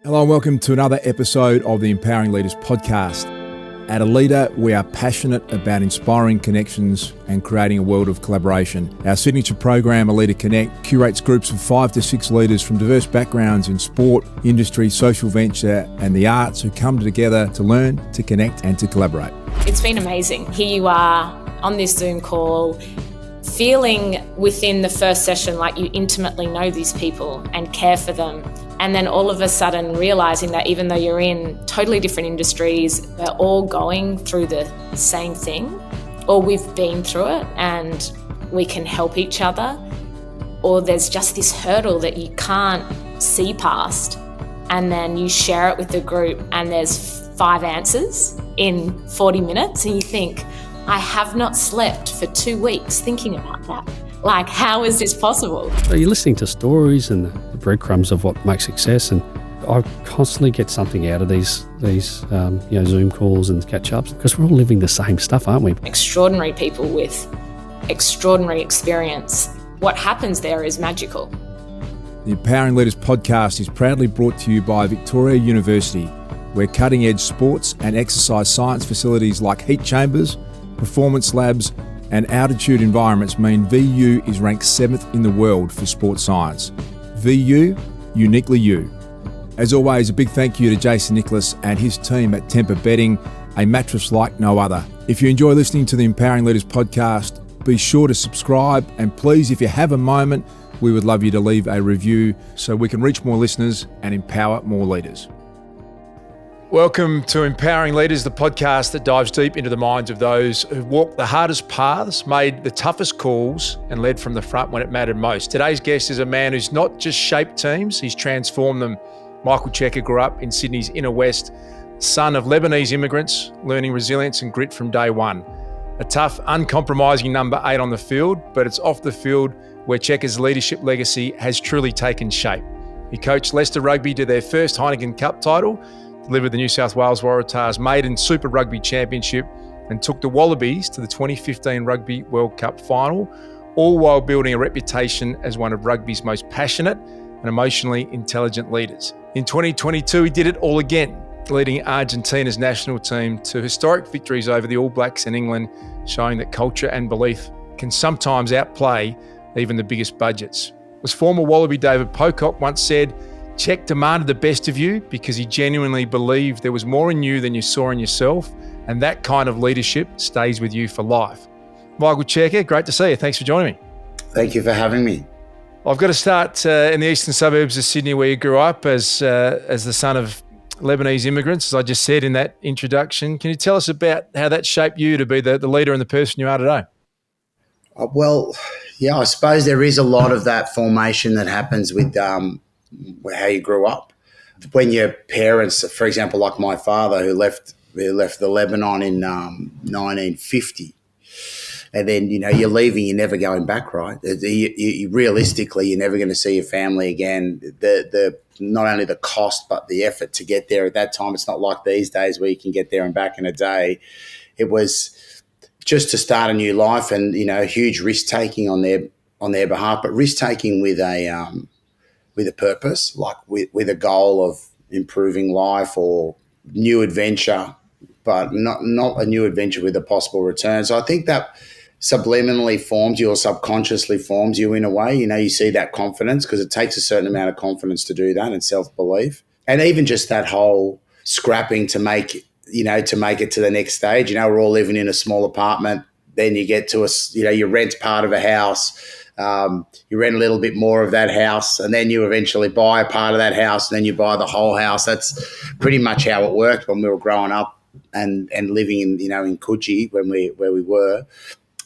Hello and welcome to another episode of the Empowering Leaders podcast. At Aleda, we are passionate about inspiring connections and creating a world of collaboration. Our signature program, Aleda Connect, curates groups of 5 to 6 leaders from diverse backgrounds in sport, industry, social venture, and the arts who come together to learn, to connect, and to collaborate. It's been amazing. Here you are on this Zoom call, feeling within the first session like you intimately know these people and care for them. And then all of a sudden realizing that even though you're in totally different industries, we're all going through the same thing, or we've been through it and we can help each other, or there's just this hurdle that you can't see past. And then you share it with the group and there's 5 answers in 40 minutes and you think, I have not slept for 2 weeks thinking about that. Like, how is this possible? So you're listening to stories and the breadcrumbs of what makes success, and I constantly get something out of these Zoom calls and catch-ups because we're all living the same stuff, aren't we? Extraordinary people with extraordinary experience. What happens there is magical. The Empowering Leaders podcast is proudly brought to you by Victoria University, where cutting-edge sports and exercise science facilities like heat chambers, performance labs, and altitude environments mean VU is ranked 7th in the world for sports science. VU, uniquely you. As always, a big thank you to Jason Nicholas and his team at Temper Bedding, a mattress like no other. If you enjoy listening to the Empowering Leaders podcast, be sure to subscribe, and please, if you have a moment, we would love you to leave a review so we can reach more listeners and empower more leaders. Welcome to Empowering Leaders, the podcast that dives deep into the minds of those who've walked the hardest paths, made the toughest calls, and led from the front when it mattered most. Today's guest is a man who's not just shaped teams, he's transformed them. Michael Cheika grew up in Sydney's inner west, son of Lebanese immigrants, learning resilience and grit from day one. A tough, uncompromising number 8 on the field, but it's off the field where Cheika's leadership legacy has truly taken shape. He coached Leicester Rugby to their first Heineken Cup title, delivered the New South Wales Waratahs maiden Super Rugby Championship, and took the Wallabies to the 2015 Rugby World Cup final, all while building a reputation as one of rugby's most passionate and emotionally intelligent leaders. In 2022, he did it all again, leading Argentina's national team to historic victories over the All Blacks and England, showing that culture and belief can sometimes outplay even the biggest budgets. As former Wallaby David Pocock once said, Cheika demanded the best of you because he genuinely believed there was more in you than you saw in yourself, and that kind of leadership stays with you for life. Michael Cheika, great to see you. Thanks for joining me. Thank you for having me. I've got to start in the eastern suburbs of Sydney, where you grew up as the son of Lebanese immigrants, as I just said in that introduction. Can you tell us about how that shaped you to be the leader and the person you are today? I suppose there is a lot of that formation that happens with how you grew up. When your parents, for example, like my father who left the Lebanon in 1950, and then, you're leaving, you're never going back, right? Realistically, you're never going to see your family again. The not only the cost, but the effort to get there at that time. It's not like these days where you can get there and back in a day. It was just to start a new life and, huge risk-taking on their behalf, but risk-taking with a purpose, like with a goal of improving life or new adventure, but not a new adventure with a possible return. So I think that subliminally forms you or subconsciously forms you in a way. You see that confidence because it takes a certain amount of confidence to do that and self-belief. And even just that whole scrapping to make it to the next stage. We're all living in a small apartment. Then you get to you rent part of a house. You rent a little bit more of that house, and then you eventually buy a part of that house, and then you buy the whole house. That's pretty much how it worked when we were growing up and living in Coogee where we were.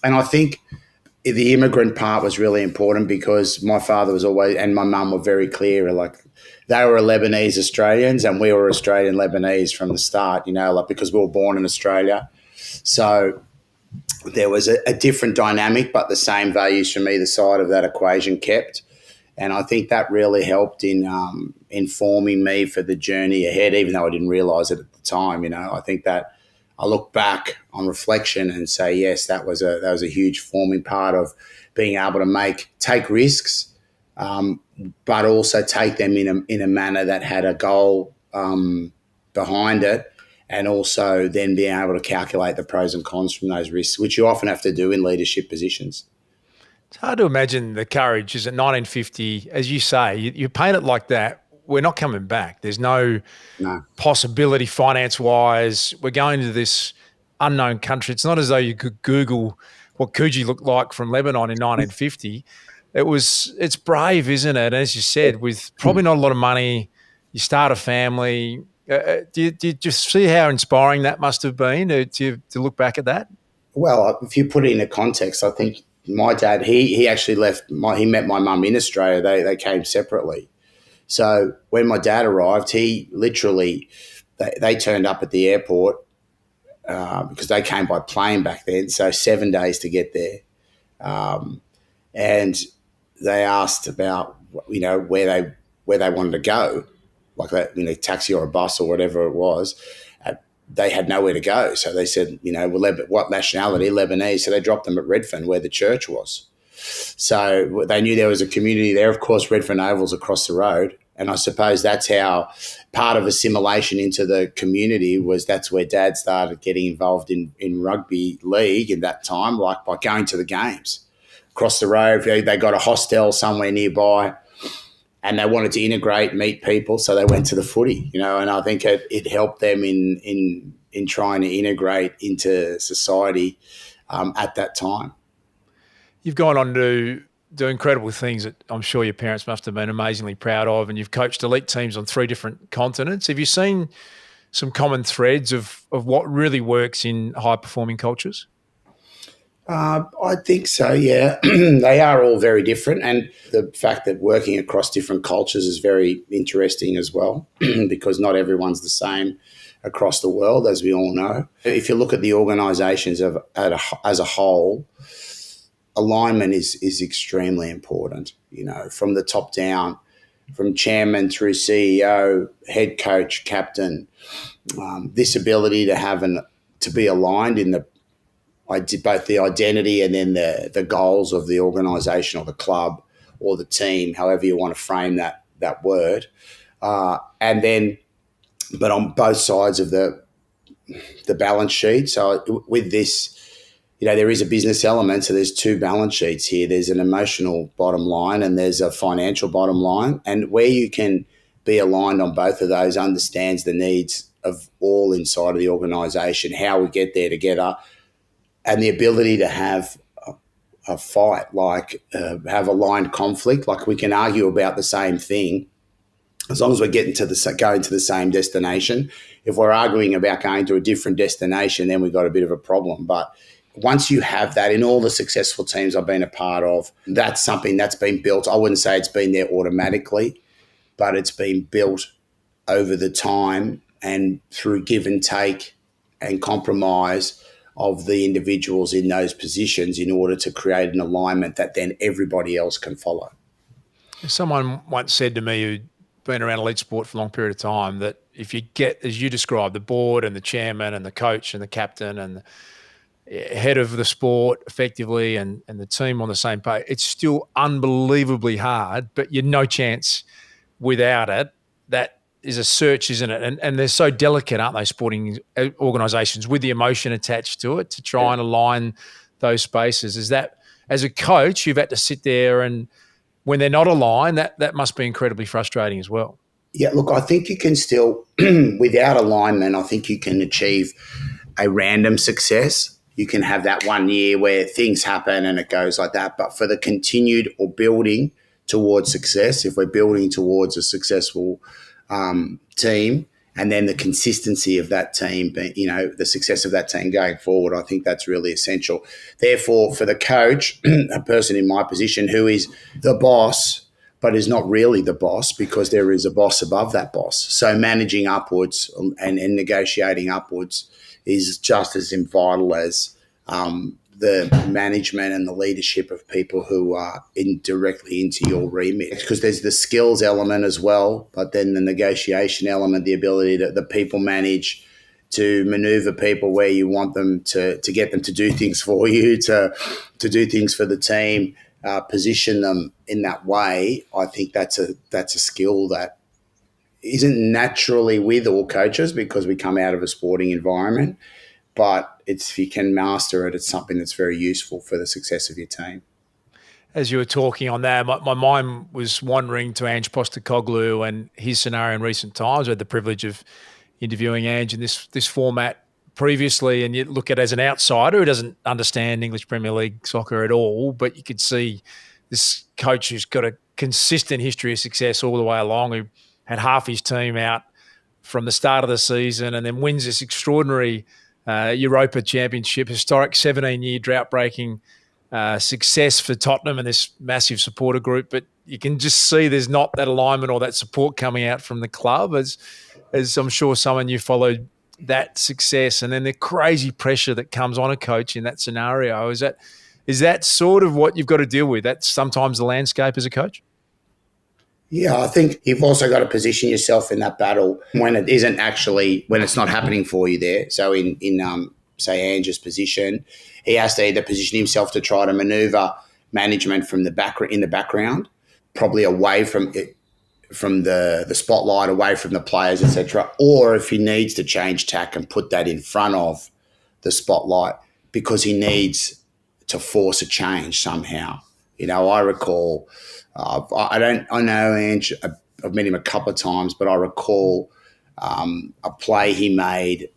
And I think the immigrant part was really important because my father was always, and my mum were very clear, like they were Lebanese Australians and we were Australian Lebanese from the start, because we were born in Australia. So there was a different dynamic, but the same values from either side of that equation kept. And I think that really helped in informing me for the journey ahead, even though I didn't realise it at the time. I think that I look back on reflection and say, yes, that was a huge forming part of being able to take risks, but also take them in a manner that had a goal behind it, and also then being able to calculate the pros and cons from those risks, which you often have to do in leadership positions. It's hard to imagine the courage is at 1950, as you say, you paint it like that. We're not coming back. There's no possibility finance-wise. We're going to this unknown country. It's not as though you could Google what Coogee looked like from Lebanon in 1950. It's brave, isn't it? As you said, with probably not a lot of money, you start a family. Do you just see how inspiring that must have been to look back at that? Well, if you put it in a context, I think my dad, he actually he met my mum in Australia. They came separately. So when my dad arrived, he literally, they turned up at the airport because they came by plane back then, so 7 days to get there. And they asked about, where they wanted to go, like that, taxi or a bus or whatever it was. They had nowhere to go. So they said, what nationality? Lebanese. So they dropped them at Redfern where the church was. So they knew there was a community there. Of course, Redfern Oval's across the road. And I suppose that's how part of assimilation into the community was. That's where Dad started getting involved in rugby league in that time, like by going to the games. Across the road, they got a hostel somewhere nearby and they wanted to integrate, meet people, so they went to the footy, and I think it helped them in trying to integrate into society at that time. You've gone on to do incredible things that I'm sure your parents must have been amazingly proud of, and you've coached elite teams on 3 different continents. Have you seen some common threads of what really works in high-performing cultures? I think so, yeah. They are all very different, and the fact that working across different cultures is very interesting as well because not everyone's the same across the world, as we all know. If you look at the organisations as a whole, alignment is extremely important, from the top down, from chairman through CEO, head coach, captain. This ability to be aligned in both the identity and then the goals of the organisation or the club or the team, however you want to frame that word. And then, but on both sides of the balance sheet. So with this, there is a business element. So there's 2 balance sheets here. There's an emotional bottom line and there's a financial bottom line. And where you can be aligned on both of those understands the needs of all inside of the organisation, how we get there together, and the ability to have a fight, have aligned conflict. Like we can argue about the same thing as long as we're going to the same destination. If we're arguing about going to a different destination, then we've got a bit of a problem. But once you have that in all the successful teams I've been a part of, that's something that's been built. I wouldn't say it's been there automatically, but it's been built over the time and through give and take and compromise of the individuals in those positions in order to create an alignment that then everybody else can follow. Someone once said to me who'd been around elite sport for a long period of time that if you get, as you described, the board and the chairman and the coach and the captain and the head of the sport effectively and the team on the same page, it's still unbelievably hard, but you're no chance without it. That is a search, isn't it? And they're so delicate, aren't they, sporting organisations, with the emotion attached to it to try and align those spaces. Is that, as a coach, you've had to sit there and when they're not aligned, that must be incredibly frustrating as well. Yeah, look, I think you can still, without alignment, I think you can achieve a random success. You can have that 1 year where things happen and it goes like that. But for the continued or building towards success, if we're building towards a successful team, and then the consistency of that team, the success of that team going forward, I think that's really essential. Therefore, for the coach, a person in my position who is the boss, but is not really the boss because there is a boss above that boss. So managing upwards and negotiating upwards is just as vital as the management and the leadership of people who are directly into your remit, because there's the skills element as well, but then the negotiation element, the ability to the people manage, to maneuver people where you want them to get them to do things for you, to do things for the team, position them in that way, I think that's a skill that isn't naturally with all coaches because we come out of a sporting environment. But if you can master it, it's something that's very useful for the success of your team. As you were talking on that, my mind was wandering to Ange Postecoglou and his scenario in recent times. I had the privilege of interviewing Ange in this format previously, and you look at it as an outsider who doesn't understand English Premier League soccer at all, but you could see this coach who's got a consistent history of success all the way along, who had half his team out from the start of the season and then wins this extraordinary Europa Championship, historic 17-year drought-breaking success for Tottenham and this massive supporter group. But you can just see there's not that alignment or that support coming out from the club, as I'm sure someone you followed that success, and then the crazy pressure that comes on a coach in that scenario. Is that sort of what you've got to deal with? That's sometimes the landscape as a coach? Yeah, I think you've also got to position yourself in that battle when it's not happening for you there. So in say Ange's position, he has to either position himself to try to maneuver management from the background, probably away from the spotlight, away from the players, etc. Or if he needs to change tack and put that in front of the spotlight because he needs to force a change somehow. I recall. I know Ange. I've met him a couple of times, but I recall a play he made.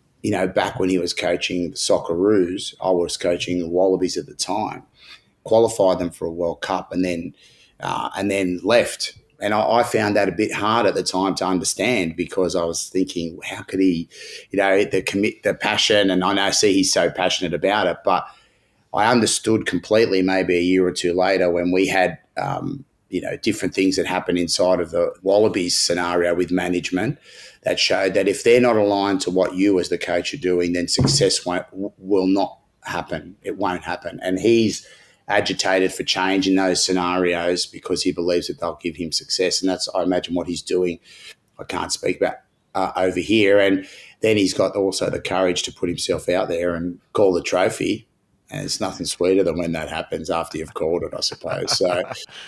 Back when he was coaching the Socceroos, I was coaching the Wallabies at the time. Qualified them for a World Cup, and then left. And I found that a bit hard at the time to understand because I was thinking, how could he, the passion, and I see he's so passionate about it, but I understood completely maybe a year or two later when we had, different things that happened inside of the Wallabies scenario with management that showed that if they're not aligned to what you as the coach are doing, then success will not happen. It won't happen. And he's agitated for change in those scenarios because he believes that they'll give him success. And that's, I imagine, what he's doing. I can't speak about over here. And then he's got also the courage to put himself out there and call the trophy. And it's nothing sweeter than when that happens after you've called it, I suppose. So,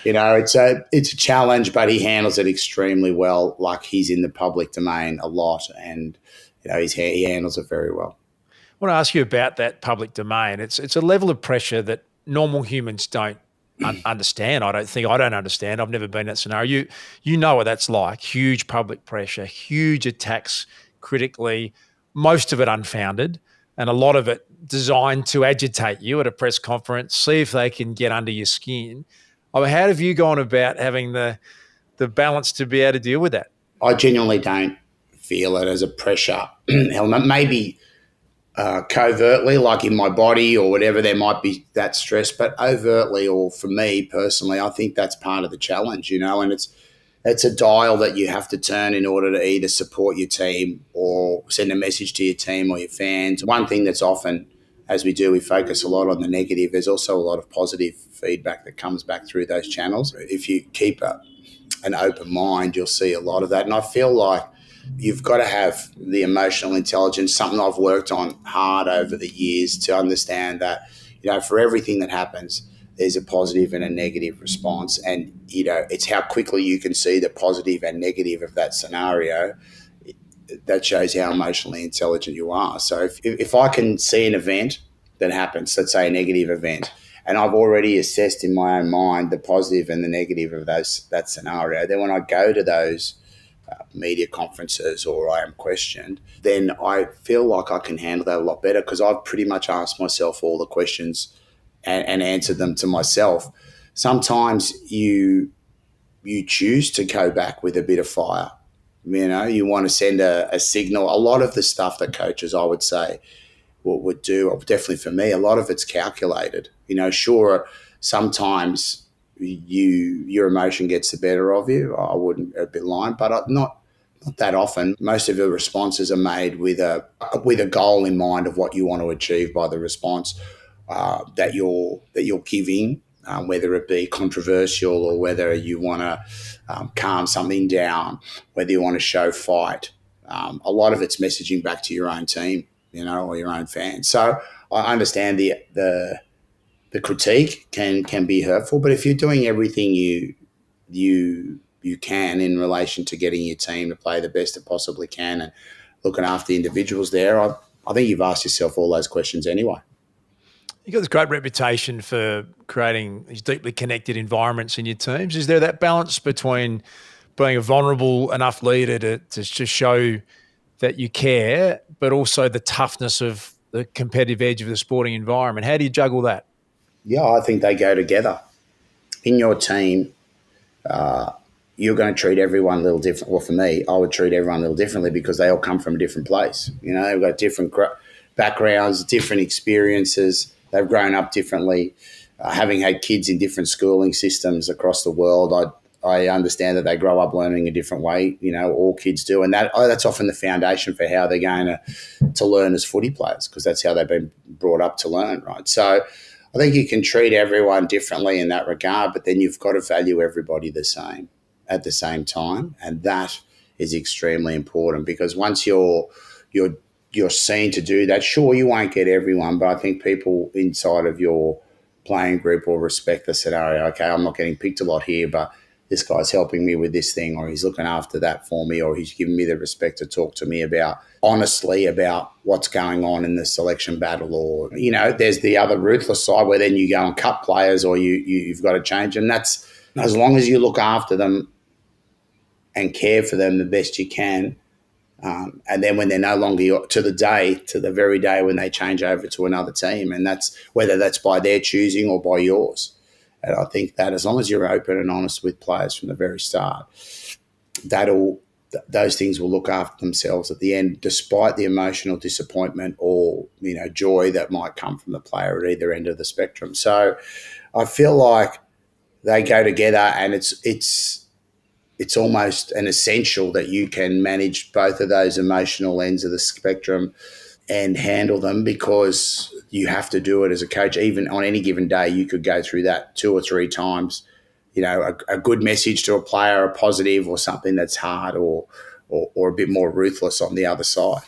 it's a challenge, but he handles it extremely well. Like, he's in the public domain a lot, and he handles it very well. I want to ask you about that public domain. It's a level of pressure that normal humans don't understand. I don't understand. I've never been in that scenario. You know what that's like. Huge public pressure, huge attacks critically, most of it unfounded, and a lot of it designed to agitate you at a press conference, see if they can get under your skin. How have you gone about having the balance to be able to deal with that? I genuinely don't feel it as a pressure element. Maybe covertly, like in my body or whatever, there might be that stress, but overtly, or for me personally, I think that's part of the challenge, and it's a dial that you have to turn in order to either support your team or send a message to your team or your fans. One thing that's often, as we focus a lot on the negative. There's also a lot of positive feedback that comes back through those channels. If you keep an open mind, you'll see a lot of that. And I feel like you've got to have the emotional intelligence, something I've worked on hard over the years, to understand that, for everything that happens, there's a positive and a negative response. And, it's how quickly you can see the positive and negative of that scenario that shows how emotionally intelligent you are. So if I can see an event that happens, let's say a negative event, and I've already assessed in my own mind the positive and the negative of that scenario, then when I go to those media conferences or I am questioned, then I feel like I can handle that a lot better because I've pretty much asked myself all the questions and answered them to myself. Sometimes you choose to go back with a bit of fire. You want to send a signal. A lot of the stuff that coaches, I would say, would do, definitely for me, a lot of it's calculated. Sure, sometimes your emotion gets the better of you. I wouldn't be lying, but not that often. Most of the responses are made with a goal in mind of what you want to achieve by the response that you're giving, whether it be controversial or whether you want to calm something down, whether you want to show fight. A lot of it's messaging back to your own team, or your own fans. So I understand the the critique can be hurtful. But if you're doing everything you can in relation to getting your team to play the best it possibly can and looking after the individuals there, I think you've asked yourself all those questions anyway. You've got this great reputation for creating these deeply connected environments in your teams. Is there that balance between being a vulnerable enough leader to show that you care, but also the toughness of the competitive edge of the sporting environment? How do you juggle that? Yeah, I think they go together. In your team, you're going to treat everyone a little different. Well, for me, I would treat everyone a little differently because they all come from a different place. You know, they've got different backgrounds, different experiences. They've grown up differently. Having had kids in different schooling systems across the world, I understand that they grow up learning a different way. You know, all kids do, and that's often the foundation for how they're going to learn as footy players, because that's how they've been brought up to learn, right? So I think you can treat everyone differently in that regard, but then you've got to value everybody the same at the same time, and that is extremely important, because once you're seen to do that, sure, you won't get everyone, but I think people inside of your playing group will respect the scenario. Okay, I'm not getting picked a lot here, but this guy's helping me with this thing, or he's looking after that for me, or he's giving me the respect to talk to me honestly about what's going on in the selection battle. Or, you know, there's the other ruthless side where then you go and cut players, or you've got to change. And that's, as long as you look after them and care for them the best you can, and then when they're no longer to the very day when they change over to another team, and that's whether that's by their choosing or by yours. And I think that as long as you're open and honest with players from the very start, those things will look after themselves at the end, despite the emotional disappointment or, you know, joy that might come from the player at either end of the spectrum. So I feel like they go together, and it's almost an essential that you can manage both of those emotional ends of the spectrum and handle them, because you have to do it as a coach. Even on any given day, you could go through that 2 or 3 times. You know, a good message to a player, a positive, or something that's hard or a bit more ruthless on the other side.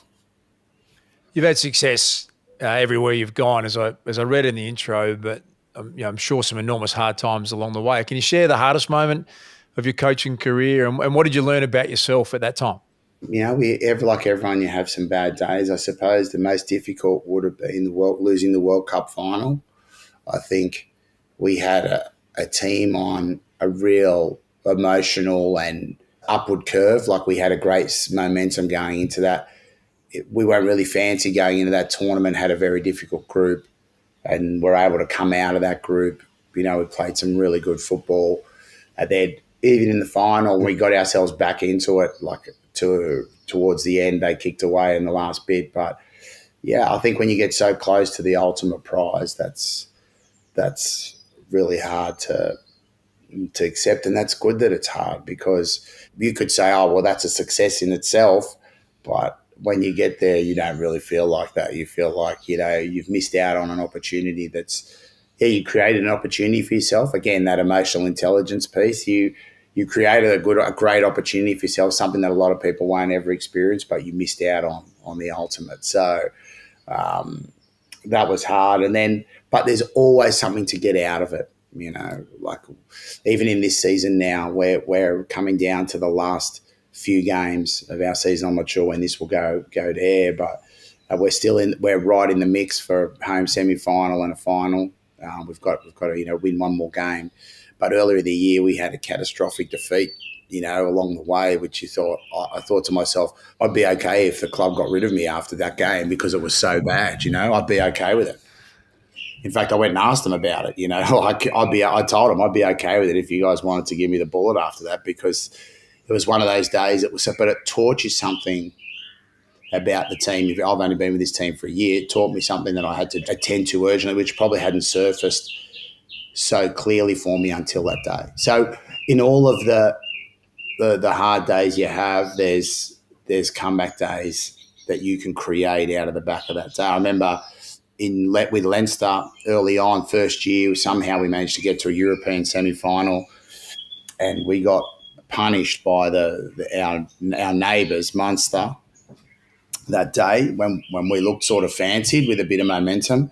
You've had success everywhere you've gone, as I read in the intro, but I'm sure some enormous hard times along the way. Can you share the hardest moment of your coaching career, and what did you learn about yourself at that time? You know, like everyone, you have some bad days. I suppose the most difficult would have been losing the World Cup final. I think we had a team on a real emotional and upward curve. Like, we had a great momentum going into that. We weren't really fancy going into that tournament, had a very difficult group, and were able to come out of that group. You know, we played some really good football. And then even in the final, we got ourselves back into it, like towards the end, they kicked away in the last bit. But yeah, I think when you get so close to the ultimate prize, that's really hard to accept. And that's good that it's hard, because you could say, oh, well, that's a success in itself. But when you get there, you don't really feel like that. You feel like, you know, you've missed out on an opportunity you created an opportunity for yourself. Again, that emotional intelligence piece, you created a great opportunity for yourself, something that a lot of people won't ever experience, but you missed out on the ultimate. So that was hard. But there's always something to get out of it. You know, like even in this season now, we're coming down to the last few games of our season. I'm not sure when this will go to air, but we're right in the mix for a home semi-final and a final. We've got to win one more game. But earlier in the year, we had a catastrophic defeat, you know, along the way, which I thought to myself, I'd be okay if the club got rid of me after that game, because it was so bad, you know, I'd be okay with it. In fact, I went and asked them about it, you know, I told them I'd be okay with it if you guys wanted to give me the bullet after that, because it was one of those days but it taught you something about the team. I've only been with this team for a year. It taught me something that I had to attend to urgently, which probably hadn't surfaced so clearly for me until that day. So in all of the hard days you have, there's comeback days that you can create out of the back of that day. I remember with Leinster early on, first year, somehow we managed to get to a European semi-final, and we got punished by our neighbours, Munster. that day when we looked sort of fancied with a bit of momentum.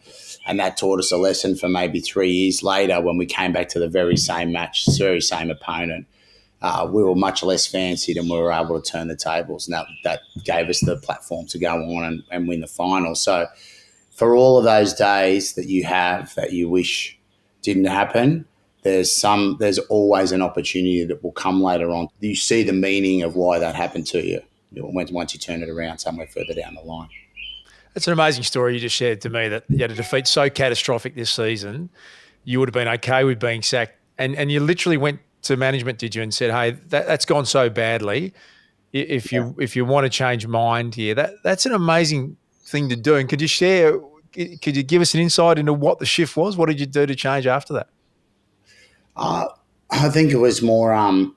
And that taught us a lesson for maybe 3 years later when we came back to the very same match, very same opponent. We were much less fancied and we were able to turn the tables. And that gave us the platform to go on and win the final. So for all of those days that you have that you wish didn't happen, there's always an opportunity that will come later on. You see the meaning of why that happened to you once you turn it around somewhere further down the line. It's an amazing story you just shared to me, that you had a defeat so catastrophic this season, you would have been okay with being sacked. And you literally went to management, did you, and said, hey, that's gone so badly. If you want to change your mind here, that's an amazing thing to do. And could you give us an insight into what the shift was? What did you do to change after that? I think it was more an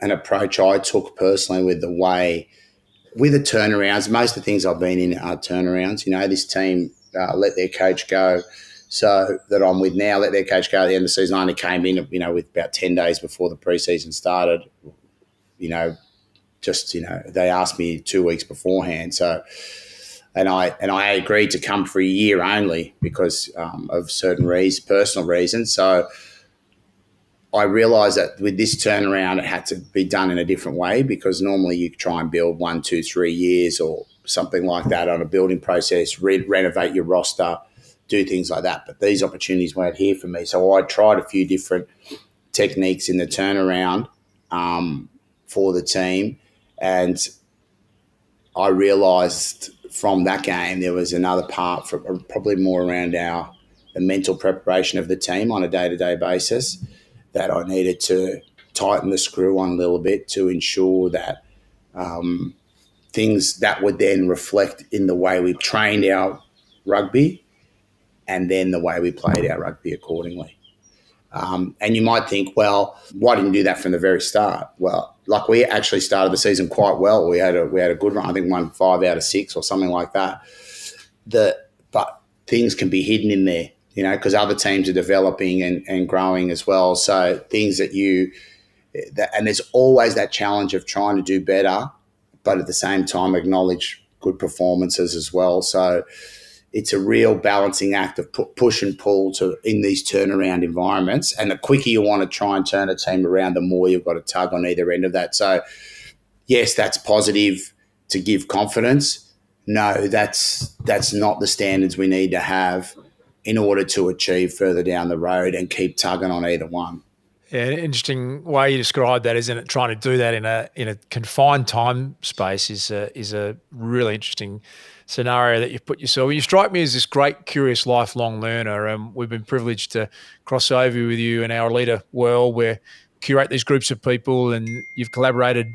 approach I took personally with the turnarounds. Most of the things I've been in are turnarounds. This team let their coach go, so that I'm with now, let their coach go at the end of the season. I only came in, with about 10 days before the preseason started. They asked me 2 weeks beforehand. So, and I agreed to come for a year only because of certain personal reasons. So I realised that with this turnaround, it had to be done in a different way, because normally you try and build 1, 2, 3 years or something like that on a building process, renovate your roster, do things like that. But these opportunities weren't here for me. So I tried a few different techniques in the turnaround for the team. And I realised from that game there was another part, for probably more around the mental preparation of the team on a day-to-day basis, that I needed to tighten the screw on a little bit to ensure that things that would then reflect in the way we trained our rugby and then the way we played our rugby accordingly. And you might think, well, why didn't you do that from the very start? Well, we actually started the season quite well. We had a good run. I think won 5 out of 6 or something like that. But things can be hidden in there, because other teams are developing and growing as well. So things and there's always that challenge of trying to do better, but at the same time acknowledge good performances as well. So it's a real balancing act of push and pull in these turnaround environments. And the quicker you want to try and turn a team around, the more you've got to tug on either end of that. So yes, that's positive to give confidence. No, that's not the standards we need to have in order to achieve further down the road and keep tugging on either one. Yeah, an interesting way you describe that, isn't it? Trying to do that in a confined time space is a really interesting scenario that you've put yourself. You strike me as this great, curious, lifelong learner, and we've been privileged to cross over with you in our Aleda world, where curate these groups of people, and you've collaborated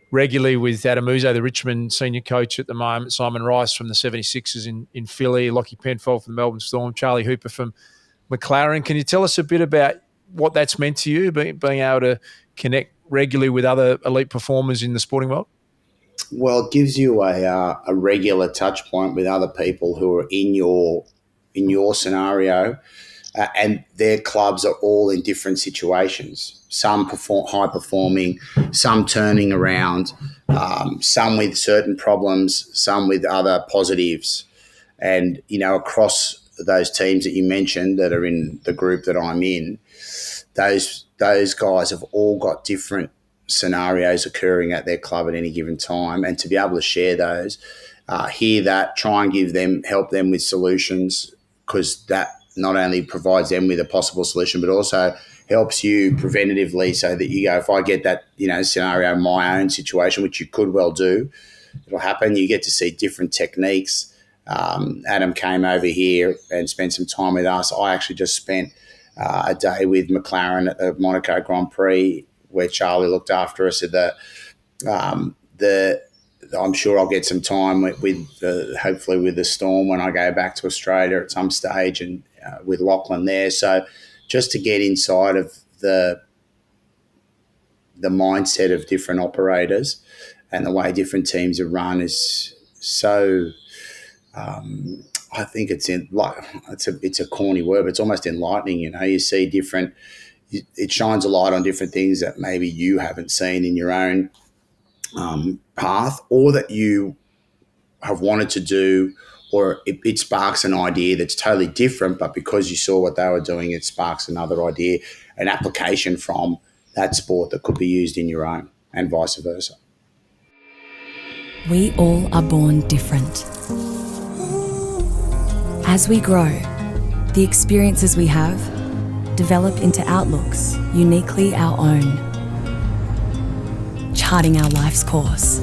regularly with Adam Uzo, the Richmond senior coach at the moment, Simon Rice from the 76ers in Philly, Lockie Penfold from the Melbourne Storm, Charlie Hooper from McLaren. Can you tell us a bit about what that's meant to you, being able to connect regularly with other elite performers in the sporting world? Well, it gives you a regular touch point with other people who are in your scenario, and their clubs are all in different situations. Some high performing, some turning around, some with certain problems, some with other positives. And, across those teams that you mentioned that are in the group that I'm in, those guys have all got different scenarios occurring at their club at any given time, and to be able to share those, hear that, try and help them with solutions, because that not only provides them with a possible solution, but also helps you preventatively, so that you go, if I get that scenario in my own situation, which you could well do, it'll happen. You get to see different techniques. Adam came over here and spent some time with us. I actually just spent a day with McLaren at the Monaco Grand Prix, where Charlie looked after us. I'm sure I'll get some time hopefully with the Storm when I go back to Australia at some stage, and with Lachlan there. So just to get inside of the mindset of different operators and the way different teams are run is so. I think it's a corny word, but it's almost enlightening. You see different. It shines a light on different things that maybe you haven't seen in your own path, or that you have wanted to do, or it sparks an idea that's totally different, but because you saw what they were doing, it sparks another idea, an application from that sport that could be used in your own, and vice versa. We all are born different. As we grow, the experiences we have develop into outlooks uniquely our own, charting our life's course.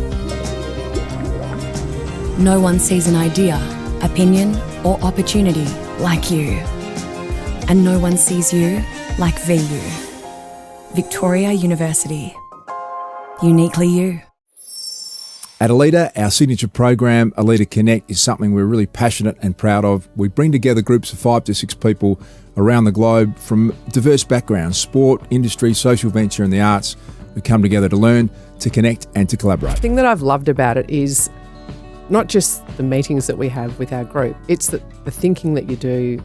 No one sees an idea, opinion, or opportunity like you. And no one sees you like VU. Victoria University. Uniquely you. At Aleda, our signature program, Aleda Connect, is something we're really passionate and proud of. We bring together groups of 5 to 6 people around the globe from diverse backgrounds, sport, industry, social venture and the arts. We come together to learn, to connect and to collaborate. The thing that I've loved about it is not just the meetings that we have with our group, it's the thinking that you do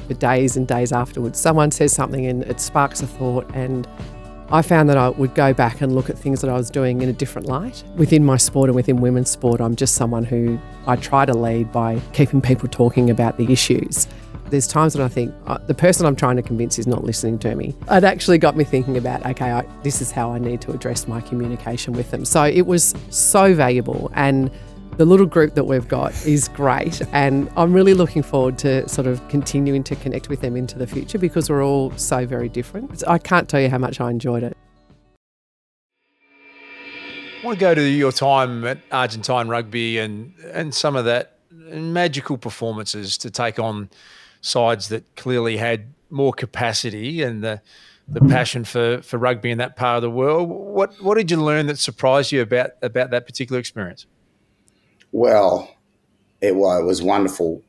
for days and days afterwards. Someone says something and it sparks a thought, and I found that I would go back and look at things that I was doing in a different light. Within my sport and within women's sport, I'm just someone who I try to lead by keeping people talking about the issues. There's times when I think the person I'm trying to convince is not listening to me. It actually got me thinking about, okay, this is how I need to address my communication with them. So it was so valuable, and the little group that we've got is great, and I'm really looking forward to sort of continuing to connect with them into the future because we're all so very different. I can't tell you how much I enjoyed it. I want to go to your time at Argentine rugby and some of that magical performances to take on sides that clearly had more capacity and the passion for rugby in that part of the world. What did you learn that surprised you about that particular experience? Well, it was a wonderful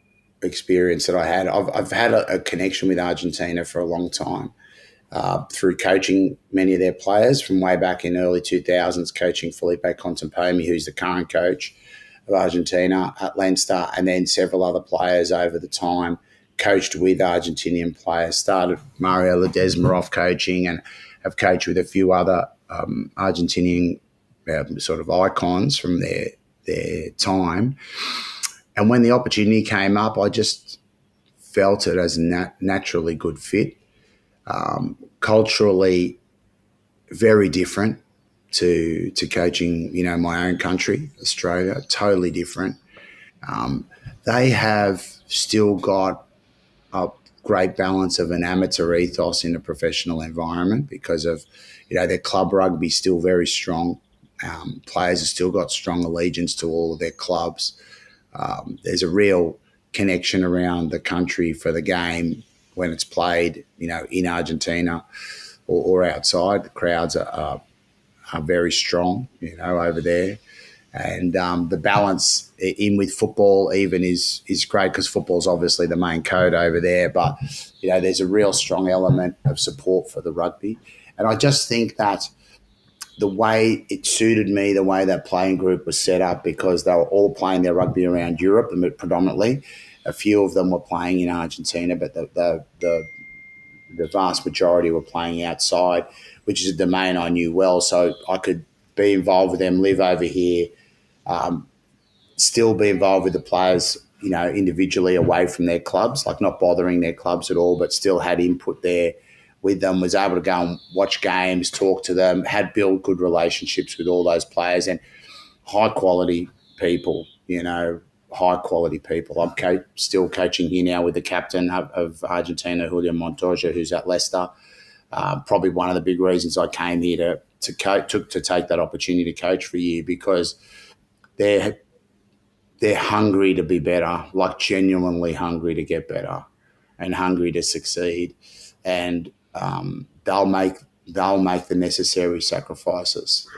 experience that I had. I've had a connection with Argentina for a long time through coaching many of their players from way back in early 2000s, coaching Felipe Contempomi, who's the current coach of Argentina at Leinster, and then several other players over the time, coached with Argentinian players, started Mario Ledesma off coaching and have coached with a few other Argentinian sort of icons from their time. And when the opportunity came up, I just felt it as a naturally good fit. Culturally, very different to coaching, my own country, Australia, totally different. They have still got a great balance of an amateur ethos in a professional environment because of, their club rugby still very strong. Players have still got strong allegiance to all of their clubs. There's a real connection around the country for the game when it's played, in Argentina or outside. The crowds are very strong, over there. And the balance in with football even is great because football's obviously the main code over there. But, there's a real strong element of support for the rugby. And I just think that the way it suited me, the way that playing group was set up, because they were all playing their rugby around Europe predominantly. A few of them were playing in Argentina, but the vast majority were playing outside, which is a domain I knew well. So I could be involved with them, live over here, still be involved with the players, individually away from their clubs, like not bothering their clubs at all, but still had input there with them, was able to go and watch games, talk to them, had built good relationships with all those players and high quality people, high quality people. I'm still coaching here now with the captain of Argentina, Julian Montoya, who's at Leicester. Probably one of the big reasons I came here to take that opportunity to coach for a year, because they're hungry to be better, like genuinely hungry to get better and hungry to succeed. And they'll make the necessary sacrifices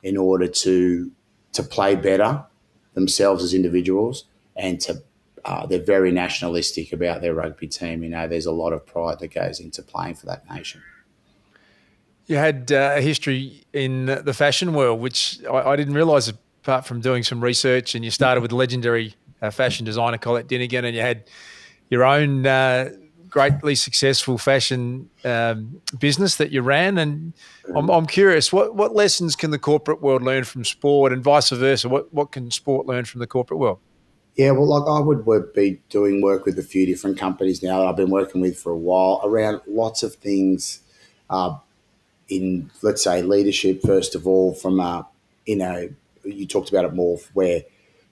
in order to play better themselves as individuals, and they're very nationalistic about their rugby team. There's a lot of pride that goes into playing for that nation. You had a history in the fashion world, which I didn't realise, apart from doing some research, and you started with legendary fashion designer Colette Dinnigan, and you had your own greatly successful fashion business that you ran, and I'm curious, what lessons can the corporate world learn from sport, and vice versa? What can sport learn from the corporate world? Yeah, well, like I would be doing work with a few different companies now that I've been working with for a while around lots of things in, let's say, leadership, first of all, from, you talked about it more where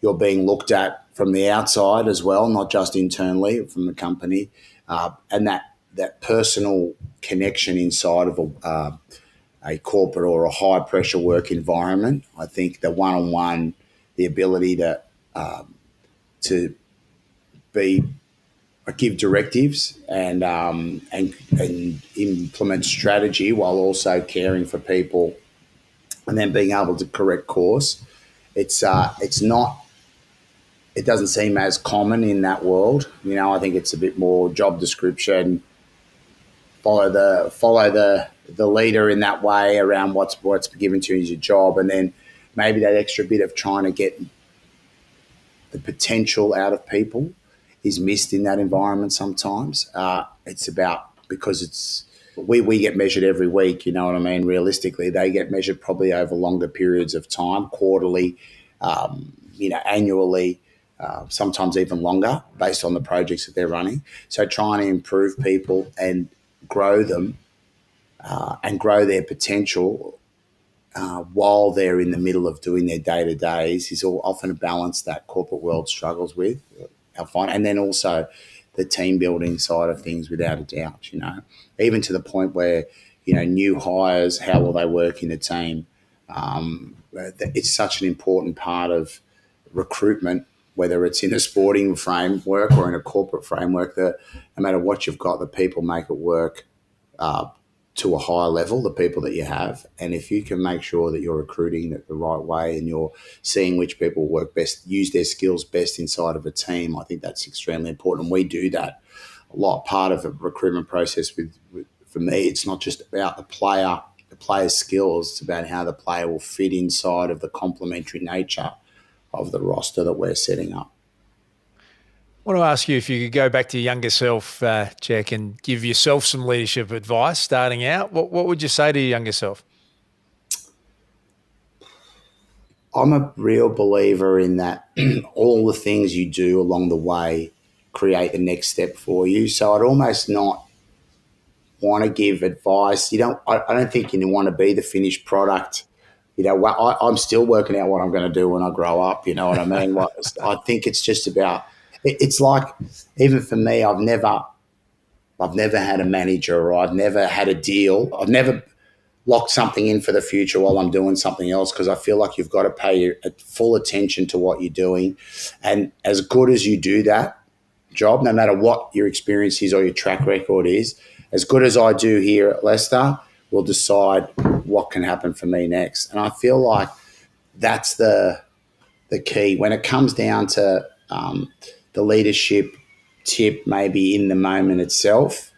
you're being looked at from the outside as well, not just internally from the company, and that personal connection inside of a corporate or a high-pressure work environment. I think the one-on-one, the ability to be give directives and implement strategy while also caring for people, and then being able to correct course. It's not. It doesn't seem as common in that world. I think it's a bit more job description. Follow the leader in that way around what's given to you as your job, and then maybe that extra bit of trying to get the potential out of people is missed in that environment sometimes. It's about, because we get measured every week, you know what I mean? Realistically, they get measured probably over longer periods of time, quarterly, annually, sometimes even longer based on the projects that they're running. So trying to improve people and grow them and grow their potential while they're in the middle of doing their day-to-days is often a balance that corporate world struggles with, I find. And then also the team building side of things, without a doubt, even to the point where, new hires, how will they work in a team? It's such an important part of recruitment, whether it's in a sporting framework or in a corporate framework, that no matter what you've got, the people make it work to a higher level, the people that you have. And if you can make sure that you're recruiting it the right way and you're seeing which people work best, use their skills best inside of a team, I think that's extremely important. We do that a lot. Part of the recruitment process for me, it's not just about the player's skills, it's about how the player will fit inside of the complementary nature of the roster that we're setting up. I want to ask you if you could go back to your younger self, Jack, and give yourself some leadership advice starting out. What would you say to your younger self? I'm a real believer in that all the things you do along the way create the next step for you. So I'd almost not want to give advice. I don't think you want to be the finished product. I'm still working out what I'm going to do when I grow up. You know what I mean? I think it's just about. It's like, even for me, I've never had a manager, or I've never had a deal. I've never locked something in for the future while I'm doing something else, because I feel like you've got to pay full attention to what you're doing. And as good as you do that job, no matter what your experience is or your track record is, as good as I do here at Leicester, will decide what can happen for me next. And I feel like that's the key. When it comes down to the leadership tip, maybe in the moment itself,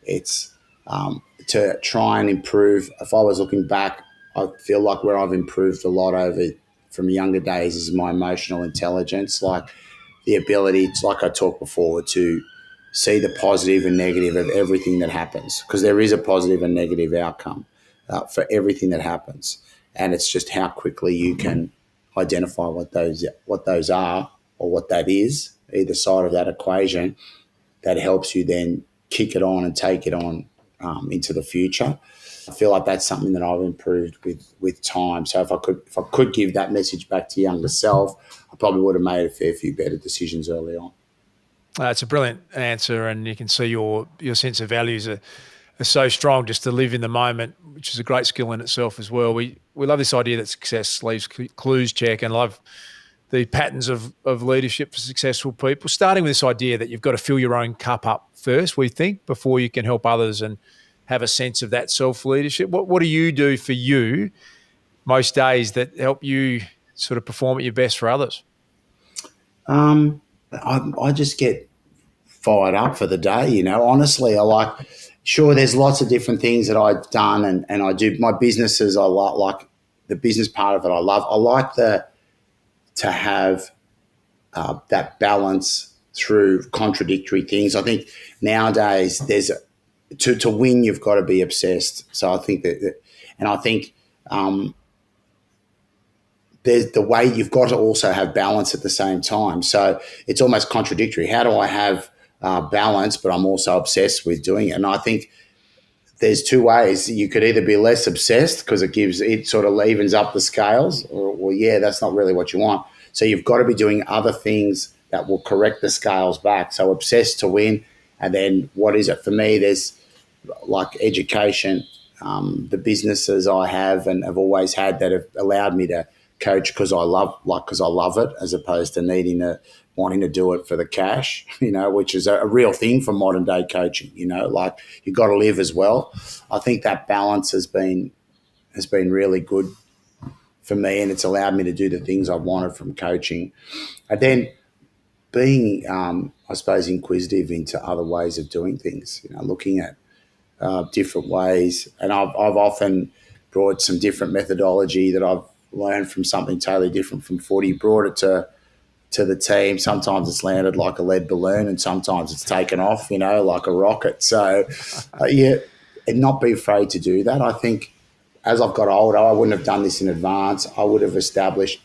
it's to try and improve. If I was looking back, I feel like where I've improved a lot from younger days is my emotional intelligence, like the ability, like I talked before, to see the positive and negative of everything that happens, because there is a positive and negative outcome for everything that happens, and it's just how quickly you can identify what those are or what that is, either side of that equation, that helps you then kick it on and take it on into the future. I feel like that's something that I've improved with time. So if I could give that message back to younger self, I probably would have made a fair few better decisions early on. It's a brilliant answer, and you can see your sense of values are so strong, just to live in the moment, which is a great skill in itself as well. We love this idea that success leaves clues, Check, and love the patterns of leadership for successful people, starting with this idea that you've got to fill your own cup up first, we think, before you can help others and have a sense of that self-leadership. What do you do for you most days that help you sort of perform at your best for others? I just get fired up for the day, honestly. Sure, there's lots of different things that I've done and I do. My businesses, I like the business part of it. I love. I like to have that balance through contradictory things. I think nowadays to win, you've got to be obsessed. So I think and I think there's the way you've got to also have balance at the same time. So it's almost contradictory. How do I have balance, but I'm also obsessed with doing it? And I think there's two ways. You could either be less obsessed because it sort of evens up the scales, or that's not really what you want. So you've got to be doing other things that will correct the scales back. So obsessed to win. And then what is it? For me, there's like education, the businesses I have and have always had that have allowed me to coach because I love it, as opposed to wanting to do it for the cash, which is a real thing for modern day coaching. Like you've got to live as well. I think that balance has been really good for me, and it's allowed me to do the things I wanted from coaching. And then being, I suppose, inquisitive into other ways of doing things, looking at different ways. And I've often brought some different methodology that I've learned from something totally different from footy, brought it to the team. Sometimes it's landed like a lead balloon and sometimes it's taken off, like a rocket. So, and not be afraid to do that. I think as I've got older, I wouldn't have done this in advance. I would have established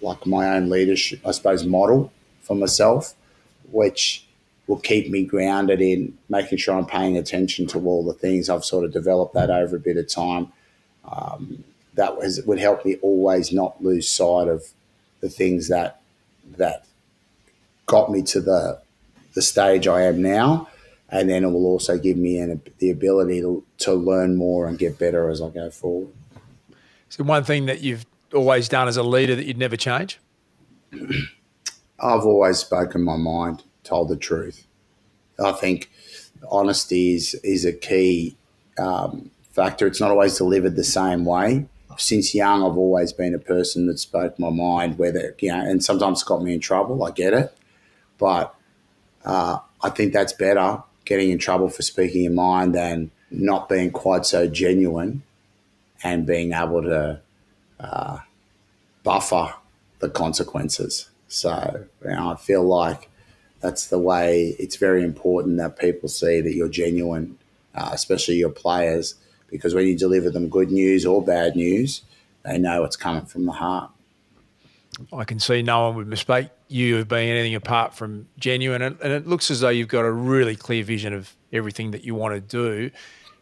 like my own leadership, I suppose, model for myself, which will keep me grounded in making sure I'm paying attention to all the things. I've sort of developed that over a bit of time. That would help me always not lose sight of the things that got me to the stage I am now, and then it will also give me the ability to learn more and get better as I go forward. So one thing that you've always done as a leader that you'd never change? I've always spoken my mind, told the truth. I think honesty is a key factor. It's not always delivered the same way. Since young, I've always been a person that spoke my mind, and sometimes it's got me in trouble. I get it. But I think that's better, getting in trouble for speaking your mind, than not being quite so genuine and being able to buffer the consequences. So I feel like that's the way. It's very important that people see that you're genuine, especially your players, because when you deliver them good news or bad news, they know it's coming from the heart. I can see no one would mistake you of being anything apart from genuine. And it looks as though you've got a really clear vision of everything that you want to do.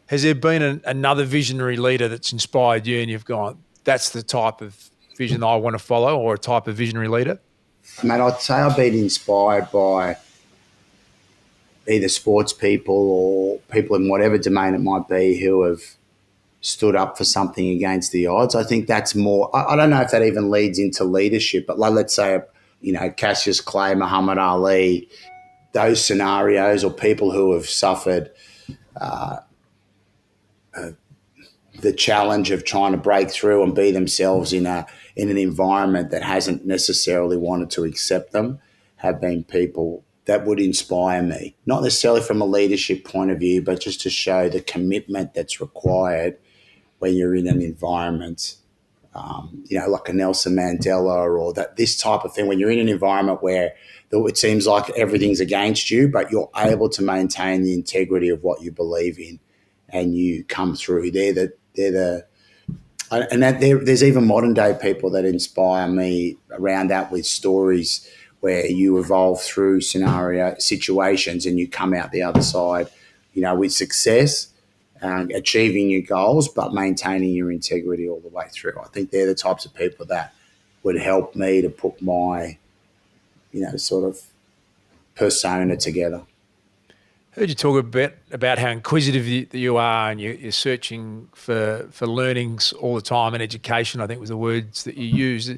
Has there been another visionary leader that's inspired you and you've gone, that's the type of vision I want to follow, or a type of visionary leader? Mate, I'd say I've been inspired by either sports people or people in whatever domain it might be who have stood up for something against the odds. I think that's more, I don't know if that even leads into leadership, but like, let's say, Cassius Clay, Muhammad Ali, those scenarios, or people who have suffered the challenge of trying to break through and be themselves in an environment that hasn't necessarily wanted to accept them, have been people that would inspire me. Not necessarily from a leadership point of view, but just to show the commitment that's required when you're in an environment, like a Nelson Mandela or this type of thing, when you're in an environment where it seems like everything's against you, but you're able to maintain the integrity of what you believe in and you come through. There's even modern day people that inspire me around that, with stories where you evolve through situations and you come out the other side, with success, achieving your goals, but maintaining your integrity all the way through. I think they're the types of people that would help me to put my, sort of persona together. I heard you talk a bit about how inquisitive you are, and you're searching for learnings all the time, and education, I think, was the words that you used.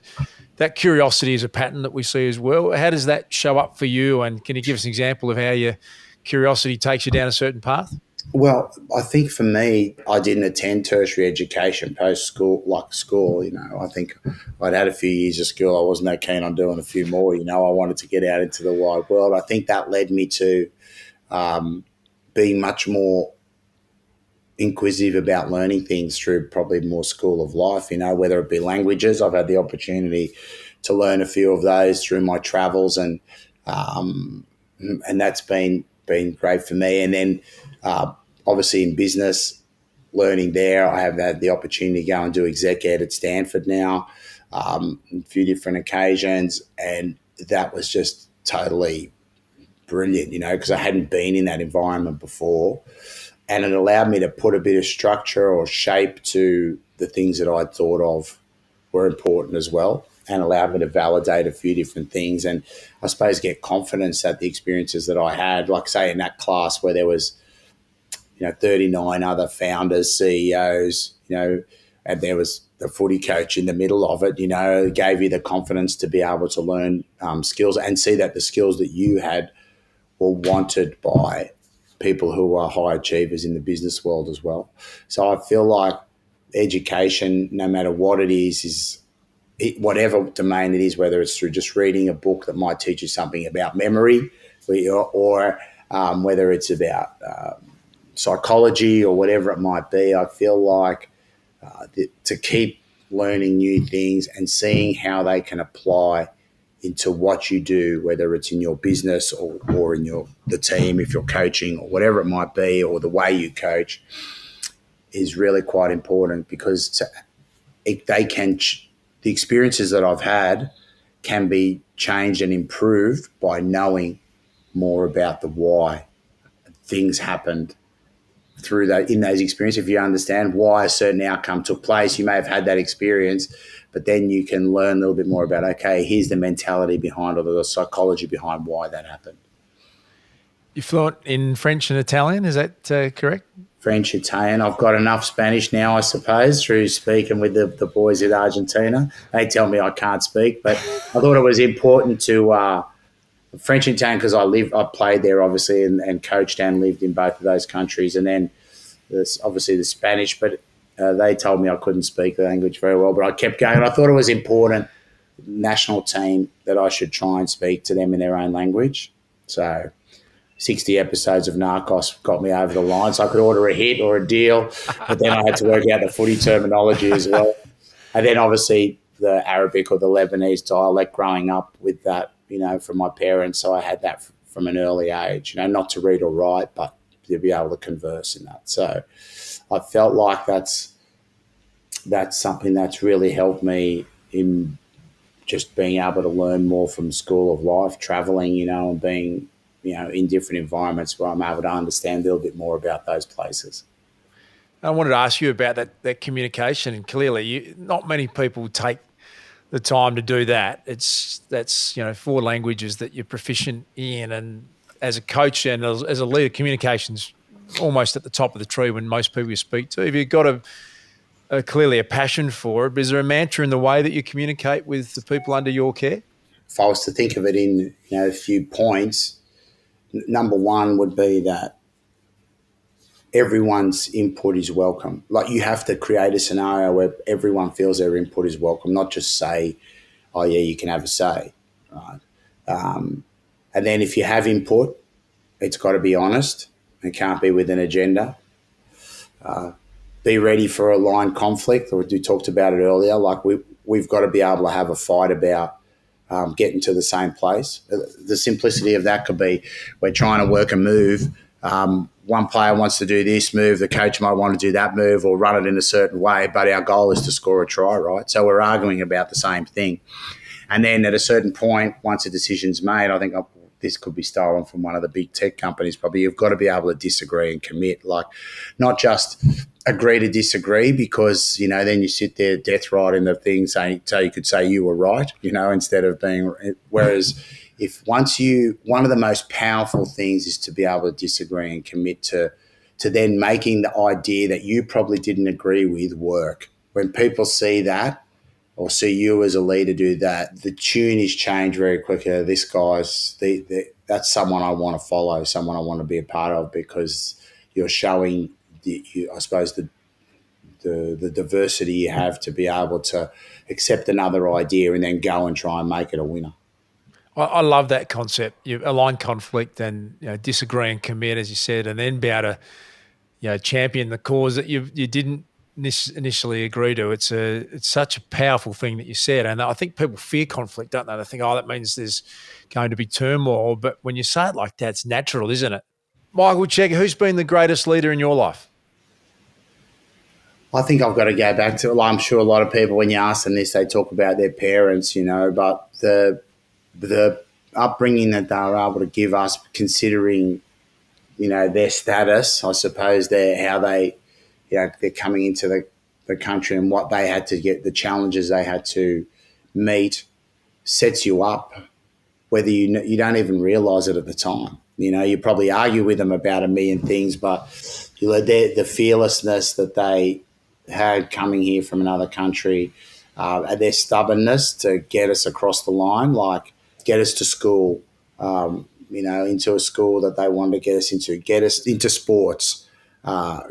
That curiosity is a pattern that we see as well. How does that show up for you, and can you give us an example of how your curiosity takes you down a certain path? Well, I think for me, I didn't attend tertiary education post-school, like school. I think I'd had a few years of school. I wasn't that keen on doing a few more. I wanted to get out into the wide world. I think that led me to being much more inquisitive about learning things through probably more school of life, whether it be languages. I've had the opportunity to learn a few of those through my travels, and and that's been great for me. And then obviously in business, learning there, I have had the opportunity to go and do exec ed at Stanford now, a few different occasions, and that was just totally brilliant, because I hadn't been in that environment before, and it allowed me to put a bit of structure or shape to the things that I thought of were important as well, and allowed me to validate a few different things, and I suppose get confidence that the experiences that I had, like say in that class where there was 39 other founders, CEOs, and there was the footy coach in the middle of it, it gave you the confidence to be able to learn skills and see that the skills that you had were wanted by people who are high achievers in the business world as well. So I feel like education, no matter what it is whatever domain it is, whether it's through just reading a book that might teach you something about memory, or whether it's about psychology or whatever it might be, I feel like to keep learning new things and seeing how they can apply into what you do, whether it's in your business or in the team, if you're coaching or whatever it might be, or the way you coach, is really quite important, because the experiences that I've had can be changed and improved by knowing more about the why things happened in those experiences. If you understand why a certain outcome took place, you may have had that experience, but then you can learn a little bit more about, okay, here's the mentality behind, or the psychology behind why that happened. You're fluent in French and Italian, is that correct? French, Italian. I've got enough Spanish now, I suppose, through speaking with the boys at Argentina. They tell me I can't speak, but I thought it was important to French and Italian because I played there, obviously, and coached and lived in both of those countries. And then there's obviously the Spanish, but they told me I couldn't speak the language very well, but I kept going. And I thought it was important, national team, that I should try and speak to them in their own language. So 60 episodes of Narcos got me over the line, so I could order a hit or a deal, but then I had to work out the footy terminology as well. And then obviously the Arabic or the Lebanese dialect, growing up with that, from my parents. So I had that from an early age, not to read or write, but to be able to converse in that. So I felt like that's something that's really helped me in just being able to learn more from School of Life, traveling, and being, in different environments where I'm able to understand a little bit more about those places. I wanted to ask you about that communication, and clearly not many people take the time to do that. That's 4 languages that you're proficient in, and as a coach and as a leader, communication's almost at the top of the tree when most people you speak to. Have you got clearly a passion for it, but is there a mantra in the way that you communicate with the people under your care? If I was to think of it in a few points, number one would be that everyone's input is welcome. Like, you have to create a scenario where everyone feels their input is welcome, not just say, oh yeah, you can have a say, right? And then if you have input, it's got to be honest. It can't be with an agenda. Be ready for aligned conflict, or we talked about it earlier. Like, we've got to be able to have a fight about getting to the same place. The simplicity of that could be, we're trying to work a move. One player wants to do this move, the coach might want to do that move or run it in a certain way, but our goal is to score a try, right? So we're arguing about the same thing. And then at a certain point, once a decision's made, I think this could be stolen from one of the big tech companies probably, you've got to be able to disagree and commit. Like, not just agree to disagree, because, then you sit there death right in the thing saying, so you could say you were right, instead of being, whereas one of the most powerful things is to be able to disagree and commit to then making the idea that you probably didn't agree with work. When people see that, or see you as a leader do that, the tune is changed very quickly. This guy's, that's someone I want to follow, someone I want to be a part of, because you're showing, I suppose, the diversity you have to be able to accept another idea and then go and try and make it a winner. I love that concept. You align conflict and disagree and commit, as you said, and then be able to champion the cause that you didn't initially agree to. It's such a powerful thing that you said, and I think people fear conflict, don't they? They think, oh, that means there's going to be turmoil. But when you say it like that, it's natural, isn't it? Michael Cheika, who's been the greatest leader in your life? I think I've got to go back to, I'm sure a lot of people, when you ask them this, they talk about their parents, but the upbringing that they were able to give us, considering, their status, I suppose, they're coming into the country and what they had to get, the challenges they had to meet, sets you up, whether you don't even realise it at the time. You probably argue with them about a million things, but the fearlessness that they had coming here from another country, and their stubbornness to get us across the line, like get us to school, into a school that they wanted to get us into sports,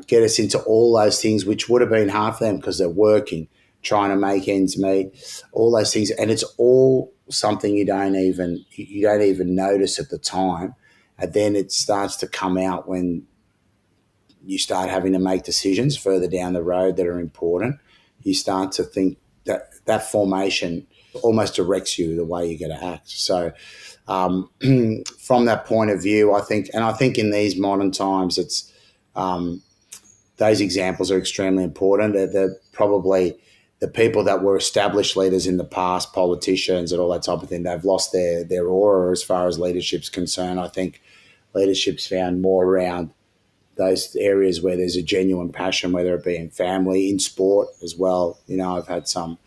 get us into all those things, which would have been hard for them because they're working, trying to make ends meet, all those things. And it's all something you don't even notice at the time. And then it starts to come out when you start having to make decisions further down the road that are important. You start to think that formation almost directs you the way you're going to act. So from that point of view, I think in these modern times, it's those examples are extremely important. They're probably the people that were established leaders in the past, politicians and all that type of thing, they've lost their aura as far as leadership's concerned. I think leadership's found more around those areas where there's a genuine passion, whether it be in family, in sport as well. I've had some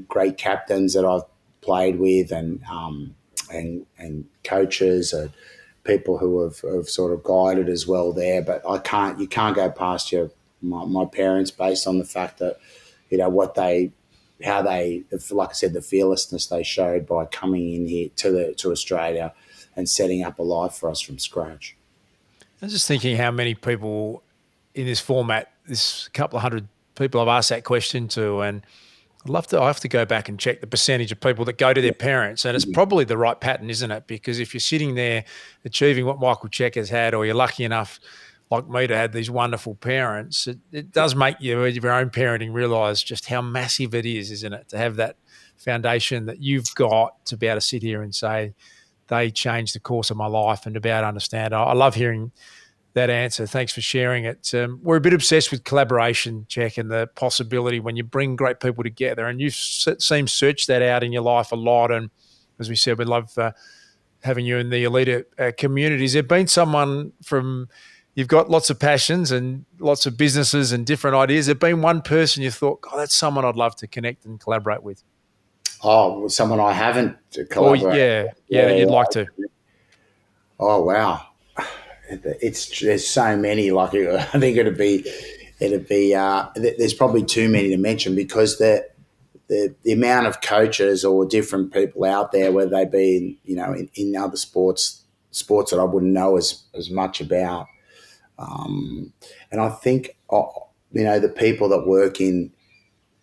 great captains that I've played with, and coaches, and people who have sort of guided as well there. But you can't go past my parents based on the fact that like I said, the fearlessness they showed by coming in here to Australia and setting up a life for us from scratch. I was just thinking how many people in this format, this couple of hundred people I've asked that question to, and I have to go back and check the percentage of people that go to their parents, and it's probably the right pattern, isn't it? Because if you're sitting there achieving what Michael Cheika's had, or you're lucky enough, like me, to have these wonderful parents, it does make you, with your own parenting, realise just how massive it is, isn't it? To have that foundation that you've got to be able to sit here and say, they changed the course of my life, and to be able to understand. I love hearing that answer. Thanks for sharing it. We're a bit obsessed with collaboration, Jack, and the possibility when you bring great seem to search that out in your life a lot. And as we said, we love having you in the Aleda community. Has there been someone you've got lots of passions and lots of businesses and different ideas. Has there been one person you thought, God, that's someone I'd love to connect and collaborate with? Oh, someone I haven't collaborated. That you'd like to. Oh, wow. There's so many. Like, I think it'd be. There's probably too many to mention, because the amount of coaches or different people out there, whether they be in other sports that I wouldn't know as much about, and I think the people that work in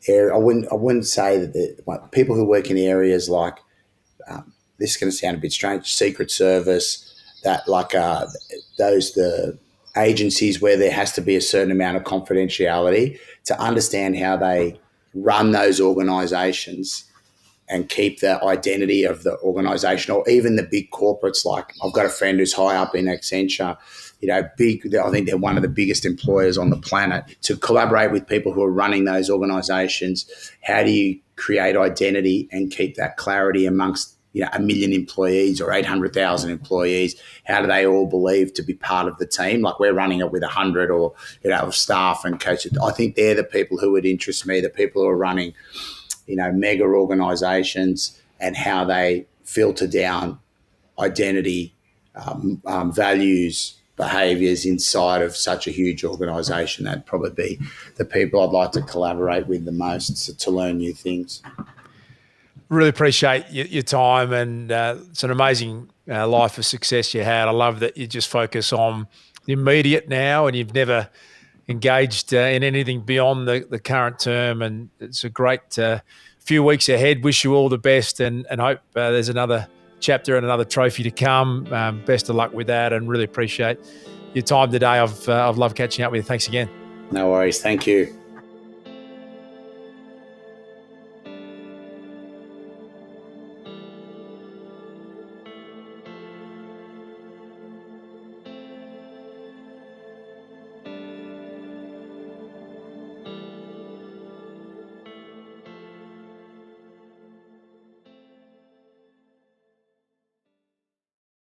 area. I wouldn't say that the people who work in areas like this is going to sound a bit strange, Secret Service, that the agencies where there has to be a certain amount of confidentiality, to understand how they run those organisations and keep the identity of the organisation, or even the big corporates. Like, I've got a friend who's high up in Accenture, big. I think they're one of the biggest employers on the planet. To collaborate with people who are running those organisations, how do you create identity and keep that clarity amongst 1 million employees or 800,000 employees? How do they all believe to be part of the team? Like, we're running it with 100 or of staff and coaches. I think they're the people who would interest me. The people who are running mega organisations, and how they filter down identity, values, behaviours inside of such a huge organisation. That'd probably be the people I'd like to collaborate with the most, to learn new things. Really appreciate your time, and it's an amazing life of success you had. I love that you just focus on the immediate now, and you've never engaged in anything beyond the current term, and it's a great few weeks ahead. Wish you all the best, and hope there's another chapter and another trophy to come. Best of luck with that, and really appreciate your time today. I've loved catching up with you. Thanks again. No worries. Thank you.